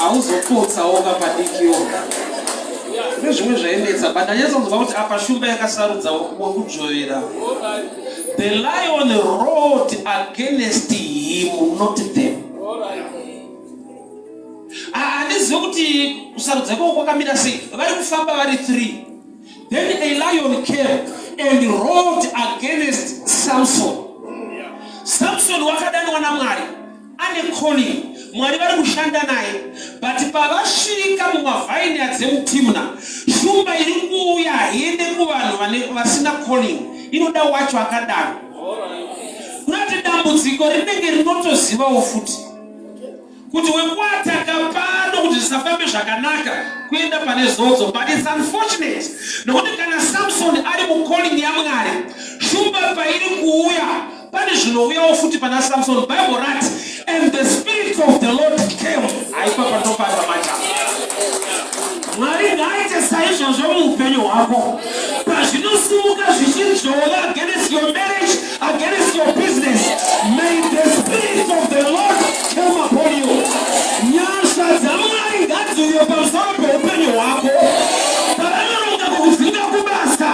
hauzopotsawo kapadikio. Nezvimwe zvainetsa but anyatsanzwa kuti apa shumba yakasarudzawo kujoyera. The lion roared against him, not them. Handizivi kuti kusarudza kwavo kwakamira sei. Vari kufamba vari 3. Then a lion came and roared against Samson. Samson wakadanwa naMwari, ane calling. Mwari vari kushanda naye, but pavasvika mumavhaini dzemuTimna, shumba iri kuuya haende kuvanhu vasina calling, inoda wacho akadaro. Kunati dambudziko rinenge rinotozivawo futi kuti wekuataka pano kuti zvisafambe zvakanaka kuenda pane zodzo, but it's unfortunate nokuti kana Samson ari mucalling yaMwari, shumba pairi kuuya pane zvinouyawo futi pana Samson. Bible rati and the spirit of the Lord came. Aipa panopanda macha. Mwari ngaaite saizvozvo muupenyu hwako. Pazvinosimuka zvichinzvova against your marriage, against your business, may the spirit of the Lord come upon you. Nyasha dzaMwari ngadziuye pamusoro peupenyu hwako. Pavanonoka kukudzinga kubasa,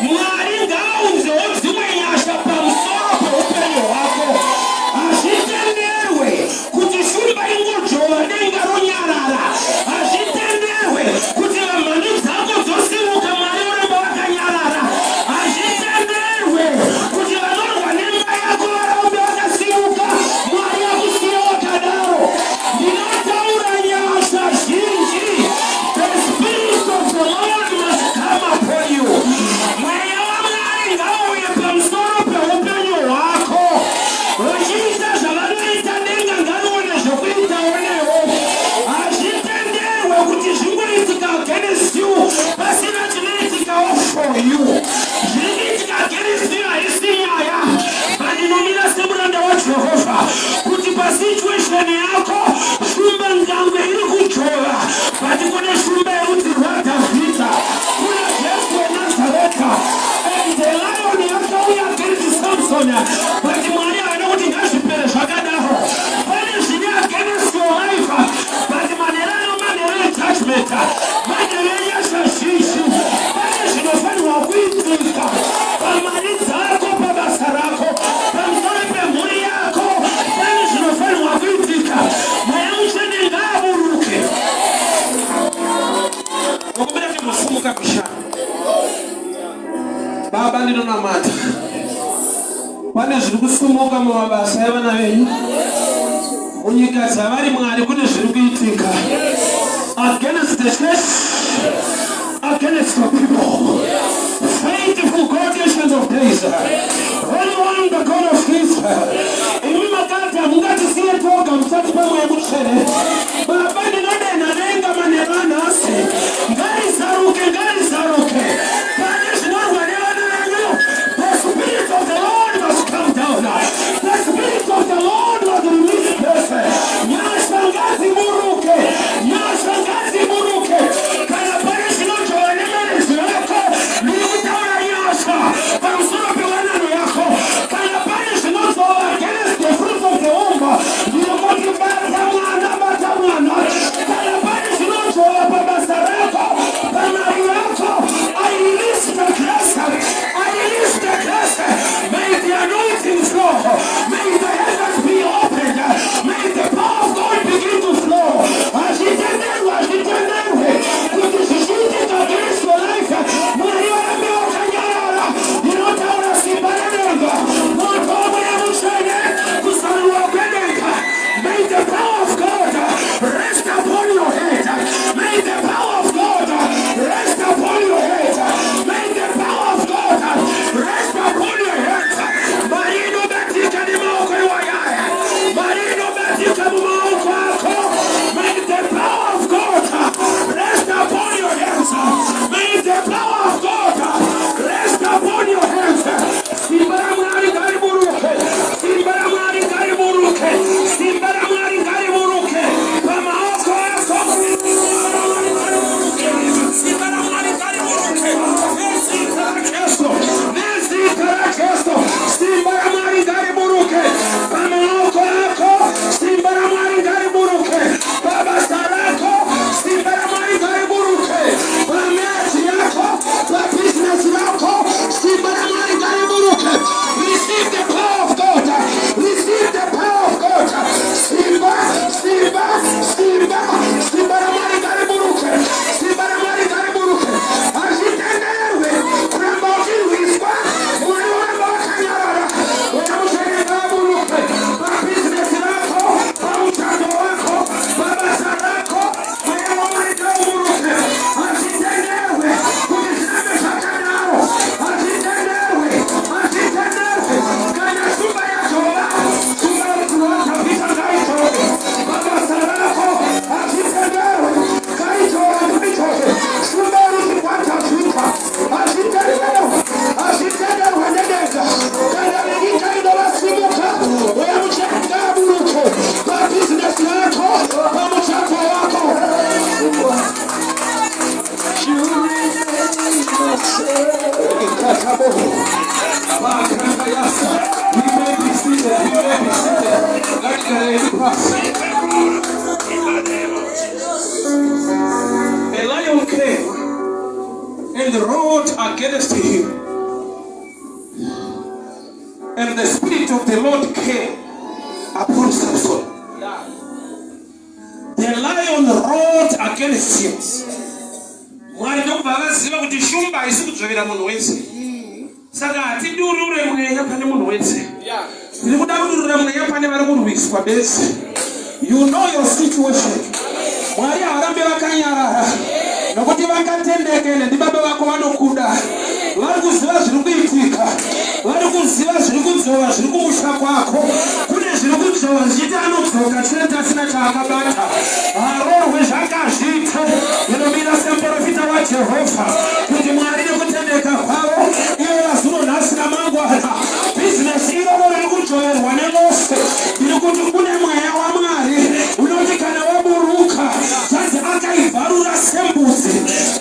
Mwari ngaaunzewo dzimwe nyasha pamusoro peupenyu hwako. Hazvitenderwe kuti shumba ingojova denga ronyarara. Hazvitenderwe kuti vamhani dzako dzosimuka Mwari uramba wakanyarara. Hazvitenderwe kuti vanorwa nemba yako varambe vakasimuka Mwari akusiya wakadaro. Ndinotaura nyasha zhinji. The spirit of the Lord must come upon you. Mweya waMwari ngauye pamusoro peupenyu hwako. Vachiita zvavanoita denga ngarione zvokuitawo newo. Hazvitenderwe kuti zvingoitika against you pasina chinoitikawo for you. Zviri kuitika against you haisi nyaya. Pandinomira semuranda waJehovha kuti pasituation yako shumba ngangwe iri kujova, but kune shumba yerudzi rwaDhavhidha, kuna Jesu weNazareta. And the lion yakauya against Samson, but Mwari haana kuti ngazvipere zvakadaro. Pane zvine against your life, but manherano manheru ejudgment, manheru enyasha zhinji. Pane zvinofanirwa kuitika pamari dzako, pabasa rako, pamusoro pemhuri yako. Pane zvinofanirwa kuitika. Mweya mutsvene ngaaburuke. Wakumbira kuti musumuka kushanda. Baba ndinonamata. Pane zviri kusumuka mumabasa evana venyu. Munyika dzavari Mwari kune zviri kuitika. Against the church, against the people. Faithful God, Ancient of Days. Holy One, the God of Israel. Imi makata mungatisiye toga musati pamwe mutsvene. Baba ndinodena denga manherana asi. Ngarizaruke, ngarizaruke. Pane zvinorwa nevana venyu. The spirit of the Lord must come down. The spirit of the Lord must release mercy. Nyasha ngadziburuke. Nyasha ngadziburuke. Kana pane zvinojova nemarezi yako, ndiri kutaura nyasha pamusoro pewanano yako. Kana pane zvinojova against the fruit of the womb, ndiri A lion came and roared against him. And the Spirit of the Lord came upon Samson. The lion roared against him. Mwari ndokuvakaziva kuti shumba haisi kudzvavira munhu wese. Saka hatidurure mweya pane munhu wese. Tiri kuda kudurura mweya pane vari kurwiswa bese. You know your situation. Mwari havarambe vakanyarara. Nokuti vakatendekele ndi baba vako vanokuda. Vari kuziva zviri kuitika. Vari kuziva zviri kudzova zviri kumusha kwako. Kune zviri kudzova zvichiti anodzoka chete asina chaakabata. Arorwe zvakazvita. Inomira semuprofita waJehovha. Kuti Mwari nekutendeka kwavo ivo vazuno nhasi namangwana. Bhizinesi irovo riri kudzorerwa nemose. Iri kuti kune mweya waMwari unoti kana waburuka zvanzi akaivharura sembuzi.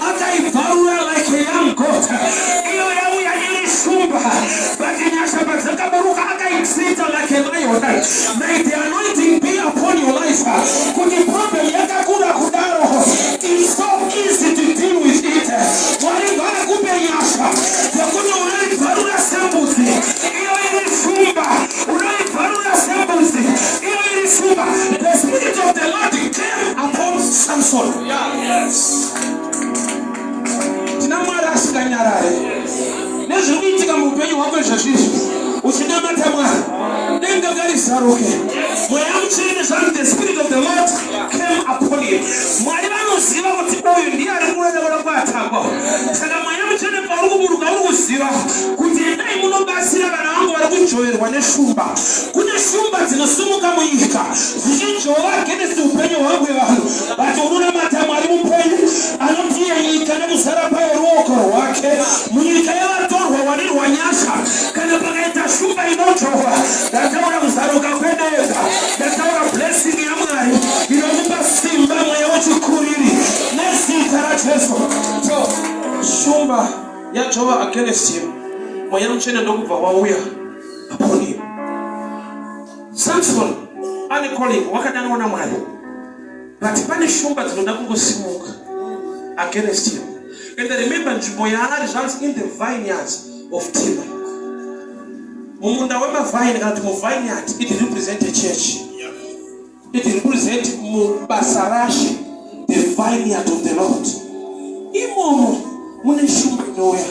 Akaivharura like a young goat. Iyo yauya iri shumba. But nyasha padzakaburuka akaitsita like a lion. May the anointing be upon your life. Kuti problem yakakura kudaro. It's so easy to deal with it. Mwari ngaakupe nyasha yokuti unoivharura sembuzi. Iyo iri shumba. Unoivharura sembuzi. Iyo iri shumba. The Spirit of the Lord came upon Samson. Yes. Tina Mwari asikanyarare. Nezviri kuitika muupenyu hwako izvozvizvi. Uchinamata Mwari. Denga ngarizaruke. Mweya mutsvene zvanzi the Spirit of the Lord came upon him. Mwari vanoziva kuti uyu ndiye ari kuonekera kwaatangwa. Saka mweya mutsvene pauri kuburuka uri kuziva kuti endai munobatsira vana vangu vari kujoverwa neshumba. Kune shumba dzinosumuka munyika zvichijova against upenyu hwangu hwevanhu. But unonamata Mwari mupenyu anoti nyika nekuzara payo ruoko rwake. Munyika yavatorwa warirwa nyasha. Kana pakaita shumba inojova ndataura kuzaruka kwedega. Ndataura blessing yaMwari inokupa simba mweya wechikuriri nezita raJesu. So shumba yajova against him. Mweya mutsvene ndokubva wauya upon him. Samson ane calling wakadanwa naMwari. But pane shumba dzinoda kungosimuka against him. And remember nzvimbo yaari zvanzi in the vineyards of Timna. Mumunda wemavine kana kuti muvineyard it represents a church. It represents mubasa rashe the vineyard of the Lord. Imomo mune shumba inouya.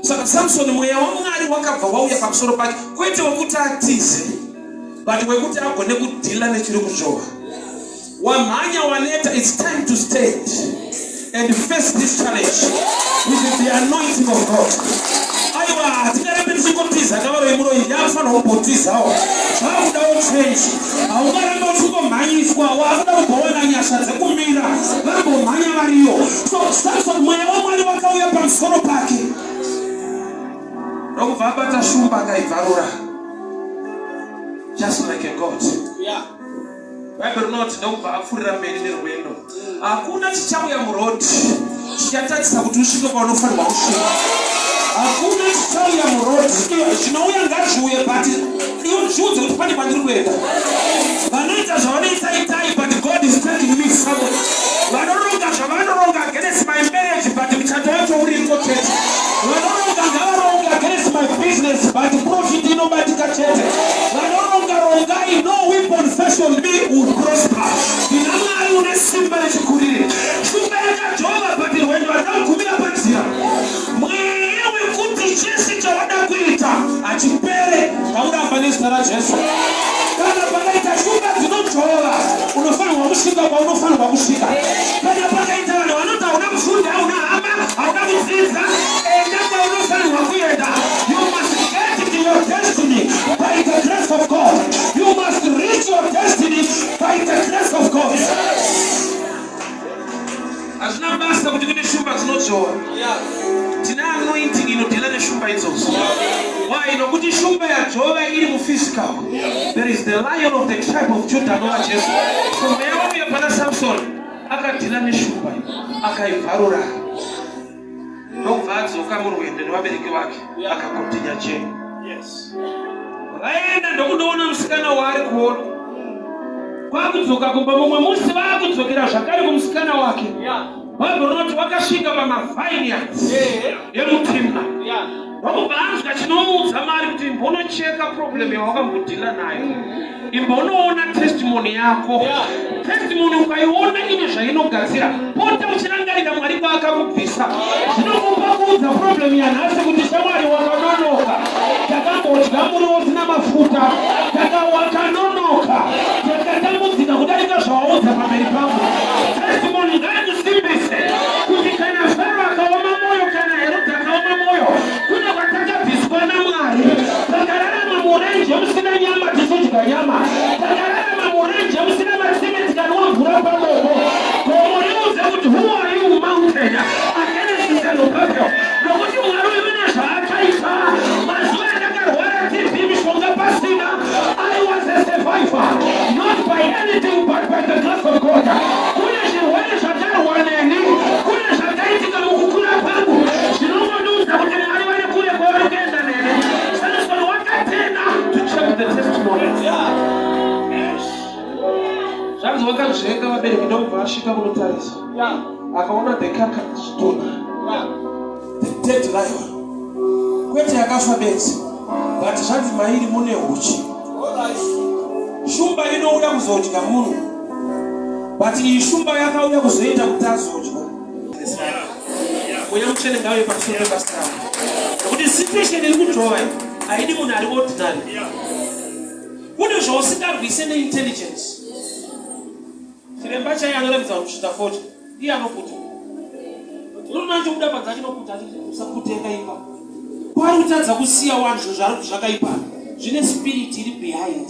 Saka Samson mweya waMwari wakabva wauya pamusoro pake kwete wekuti atize but wekuti agone kudhila nechiri kuzhova. Wamhanya waneta, it's time to stand and face this challenge with the anointing of God. Aiwa hatingarembe tisingotiza kavaro yemuroyi yafanira kumbotizawo. Zvakudawo change. Haungarambe uchingomhanyiswa wakuda kumboona nyasha dzekumira vambomhanya variyo. So Samson mweya waMwari wakauya pamusoro pake. Ndokubva abata shumba akaivharura. Just like a God. Yeah. Bible note ndokubva apfuurira mberi nerwendo. Hakuna chichauya murodi chichatadzisa kuti usvike paunofanirwa kusvika. Hakuna chichauya murodi chinouya ngazviuye but iwe zviudze kuti pane kwandiri kuenda. Vanoita zvavanoita itai but God is taking me somewhere. Vanoronga zvavanoronga against my marriage but muchato wacho uriko chete. Vanoronga ngavaronga against my business but profit inobatika chete. Vanoronga no weapon fashioned me will prosper. Ina Mwari une simba nechikuriri. Shumba yakajova but rwendo rwakagumira panzira. Mweya wekuti chese chavada kuita achipere paungafa nezita raJesu. Kana pakaita shumba dzinojova unofanirwa kusvika paunofanirwa kusvika. Kana pakaita vanhu vanoti hauna kufunda, hauna hama, hauna kudzidza, enda paunofanirwa kuenda. You must get to your destiny by the grace of God. You must reach your destiny by the grace of God. Hazvina basa kuti kune shumba dzinojova. Tina anointing inodhila neshumba idzodzo. Why? Nokuti shumba yajova iri muphysical. There is the lion of the tribe of Judah anova Jesu. Shumba yauya pana Samson akadhila neshumba akaivharura. Ndokubva adzoka murwendo nevabereki vake akakontinya jeni. Vaenda ndokundoona musikana waari kuona. kwakudzoka kumba mumwe musi vakudzokera zvakare kumusikana wake vagonoti vakasvika pamafinance yemutimna vakubva anzwa chinomuudza mari kuti imbonocheka problem yawakambodhila nayo, imbonoona testimony yako. Testimony ukaiona ine zvainogadzira, pota uchirangarira mwari kwaakakubvisa. Zvinokupa kuudza problem yanhasi kuti shamwari wakanonoka, takambodya muriwo usina mafuta, wakanonoka, takatambudzika kudarika zvawaudza pamberi pangu. Testimony ngaikusimbise kuti kana Faro akaoma moyo, kana Herode akaoma moyo, kune kwatakabviswa naMwari. Takararama murenje musina nyama tichidya nyama, takararama murenje musina masimenti kanwa mvura pamomo. Komuriudze kuti who are you mountain against Zerubbabel, nokuti Mwari wemene zvaakaita. Mazuva andakarwara TB mishonga pasina, I was a survivor, not by anything but by the grace of God. Kune zvirwere zvatarwa neni, kune zvakaitika mukukura pangu, zvinongondiudza kuti Mwari vari kure kwavari kuenda neni. Samson wakatenda to check the testimony. Zvanzi wakazvenga vabereki ndobva asvika kunotarisa, akaona the carcass stood, the dead lion. Kwete yakafa bedzi, but zvanzi mairi mune uchi. Shumba inouya kuzodya munhu, but iyi shumba yakauya kuzoita kuti azodya. Mweya mutsvene ngauye pamusoro pepasitari, nokuti situation iri kudhova haidi munhu ari ordinary. Kune zvausingarwise neintelligence. Chiremba chai anoratidza kusvita 40 iye anoputa. Unoona chokuda panza chinoputa usakutenga ipa. Kwari kutadza kusiya vanhu zvinhu zvakaipa zvine spirit iri behind.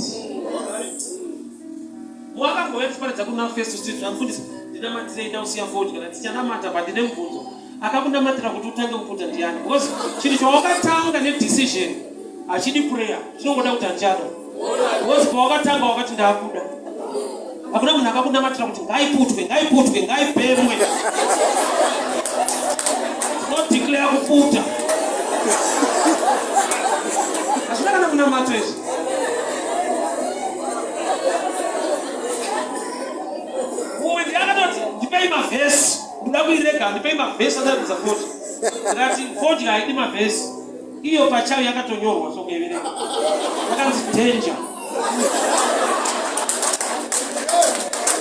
Mwakangouya tiparidza kuna First Street zvamufundisa ndinamatira ida usiya 40 kana tichanamata pandine mubvunzo akakundamatira kuti utange kuputa ndiani, because chinhu chawakatanga nedecision hachidi prayer, chinongoda kuti handichada. Because pawakatanga wakati ndaakuda, hakuna munhu akakundamatira kuti ngaiputwe ngaipemwe. Not declare kuputa. Hazvina kana kunamata izvi. Mumwe ndiakatoti ndipei mavhesi, ndoda kuirega, ndipei mavhesi ataridza 40. Ndikati 40 haidi mavhesi. Iyo pachayo yakatonyorwa sokuiverenga. Yakanzi danger.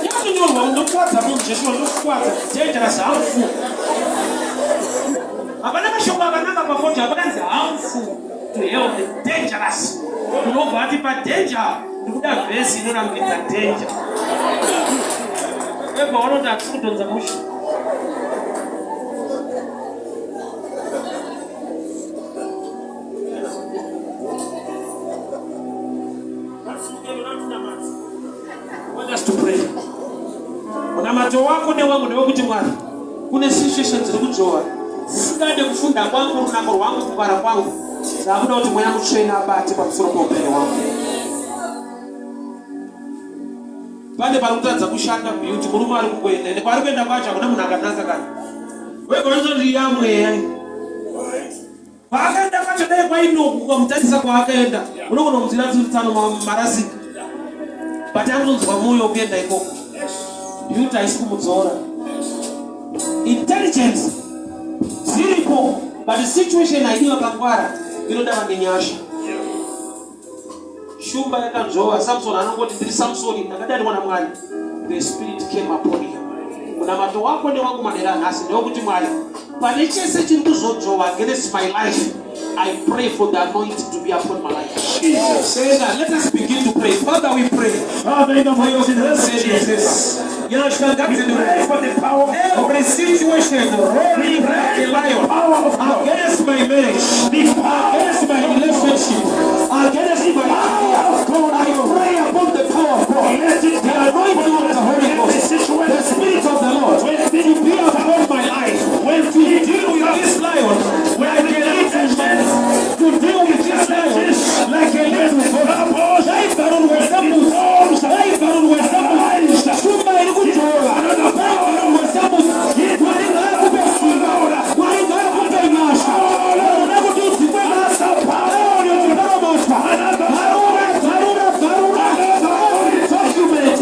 Yakanyorwa ndokwadza munhu Jesu ndokwadza dangerous harmful. Hapana mashoko akanaka pa40 apakanzi harmful to health, dangerous. Unobva ati pa danger ndikuda vhesi inorambidza danger. Webva wanoti hatisi kudhonza musha. To pray. Unamato wako newangu ndewekuti Mwari, kune situations dziri kudzowa singade kufunda kwangu, runako rwangu, kugara kwangu, zvakuda kuti mweya mutsvene abate pamusoro poupenyu hwangu. Pane pari kutadza kushanda beauty, murume ari kungoenda ende kwari kuenda kwacho hakuna munhu akanaka kana wegonzoti iya mweya paakaenda kwacho dai kwainoku ukamutadzisa kwaakaenda unogona kunzira tsano marasika. But anonzwa moyo kuenda ikoko. Beauty haisi kumudzora. Intelligence ziripo, but the situation haidi vakangwara inoda vane nyasha. Shumba yakanzova, Samson anongoti ndiri Samsoni ndakadariwa naMwari. The spirit came upon him. Munamato wako newangu manera nhasi ndewekuti Mwari, pane chese chiri kuzodzova against my life, I pray for the anointing to be upon my life. Jesus. Say that. Let us begin to pray. Father, we pray. Father, in the name of Jesus. You know, pray for the power of every situation. We pray the lion against my marriage, against my relationship, against my God. I pray upon the power of God. Let it be anointing of the Holy Ghost. The Spirit of the Lord to be upon my life. When to deal with this lion, when I can to deal with this lion like a little boy. Life around where someone life around where someone somebody would do another power where someone what in the best what in the master never do the master power you to the master document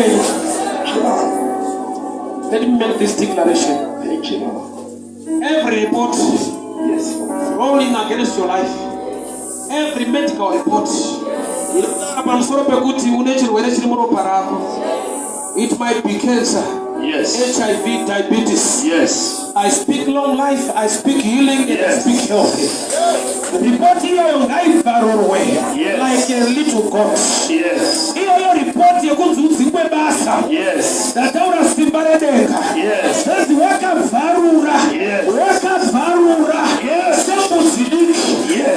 way. Let me make this declaration. Thank you, Lord. Every report rolling against your life, every medical report, it might be cancer, HIV, diabetes. I speak long life, I speak healing, and I speak health. Report your life far away, like a little goat. Your report your good basa. That our simbaredeka. Says work up varura. Work up varura. Simple silik.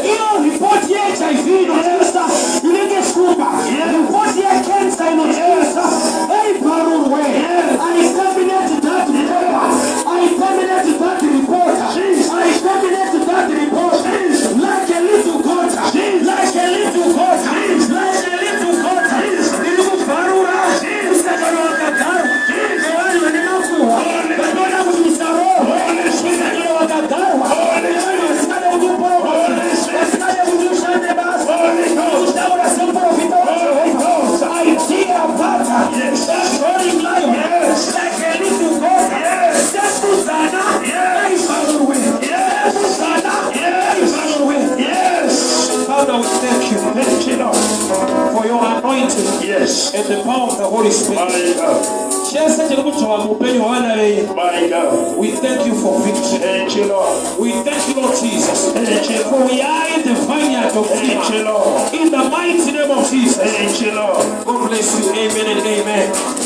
Your report your HIV no cancer. You didn't get scuba. Report your cancer no cancer. Hey varura. I terminate that report. I terminate that report. I terminate that report. Like a little goat. Like a little goat. Like a little goat. Little varura. For your anointing and the power of the Holy Spirit. We thank you for victory. We thank you, Lord Jesus. For we are in the vineyard of God. In the mighty name of Jesus. God bless you. Amen and amen.